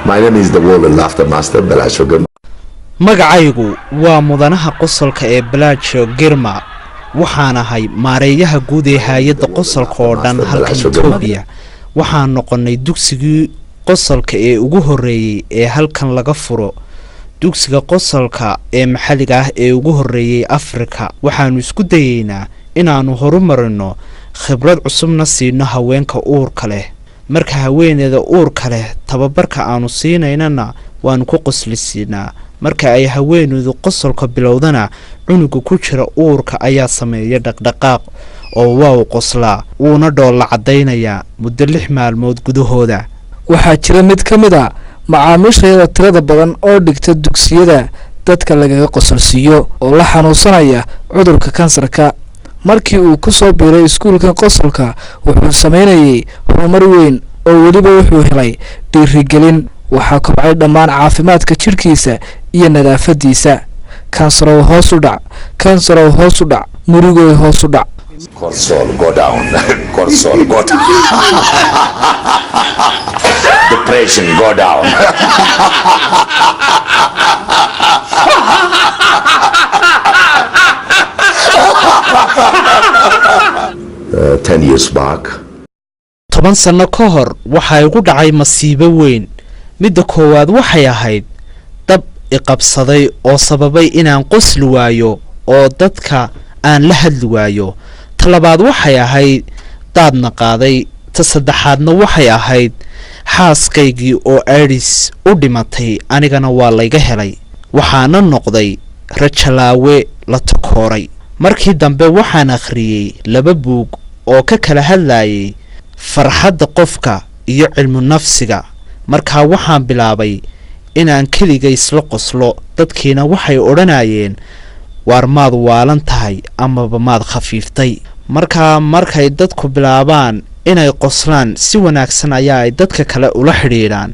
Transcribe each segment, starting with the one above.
My name is the World and Laughter Master, Balacho Girma. magacaygu waa mudanaha qosolka ee Balacho Girma waxaan ahay maareeyaha guud ee hay'adda qosolka oo dhan halka Itoobiya waxaan noqonay dugsigii qosolka ee ugu horeeyay ee halkan laga furo dugsiga qosolka ee maxalliga ah ee ugu horeeyay Afrika waxaanu isku dayeynaa inaanu horumarino khibrad cusubna siino haweenka uurka leh marka haweeneyda uurka leh tababarka aanu siinayna waan ku qoslisiinaa marka ay haweeneydu qosolka bilowdana cunuga ku jira uurka ayaa sameeya dhaqdhaqaaq oo waa qoslaa uuna dhool cadeynaya muddo 6 maalmood gudahooda waxaa jira mid kamid ah macaamiishayada tirada badan oo dhigta dugsiyada dadka lagaga qosolsiiyo oo la xanuunsanaya cudurka kansarka markii uu ku soo biiray iskuulka qosolka wuxuu sameeyay horumar weyn oo waliba wuxuu helay dhiirigelin waxa kobcay dhammaan caafimaadka jirkiisa iyo nadaafadiisa kansar hoos u dhac murigo hoos u dhac Cortisol, go down. Cortisol, go down. Depression, go down. 10 years back. 10 sano ka hor waxa igu dhacay masiibo weyn midda koowaad waxay ahayd dab iqabsaday oo sababay inaan qosli waayo oo dadka aan la hadli waayo talabaad waxay ahayd daadna qaaday ta saddexaadna waxay ahayd xaaskaygii oo AIDS u dhimatay anigana waa layga helay waxaana noqday rajalaawe la takooray markii dambe waxaan akhriyay 2 buug oo ka kala hadlayay farxadda qofka iyo cilmu nafsiga markaa waxaan bilaabay inaan kaliya isla qoslo dadkiina waxay oranayeen war maad waalan tahay ama maad khafiiftay markay dadku bilaabaan inay qoslaan si wanaagsan ayaa ay dadka kale ula xiriiraan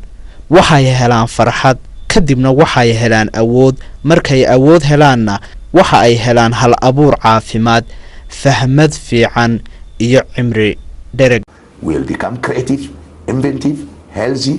waxay helaan farxad kadibna waxay helaan awood markay awood helaanna waxa ay helaan hal abuur caafimaad fahmad fiican iyo cimri dhereg We'll become creative, inventive, healthy,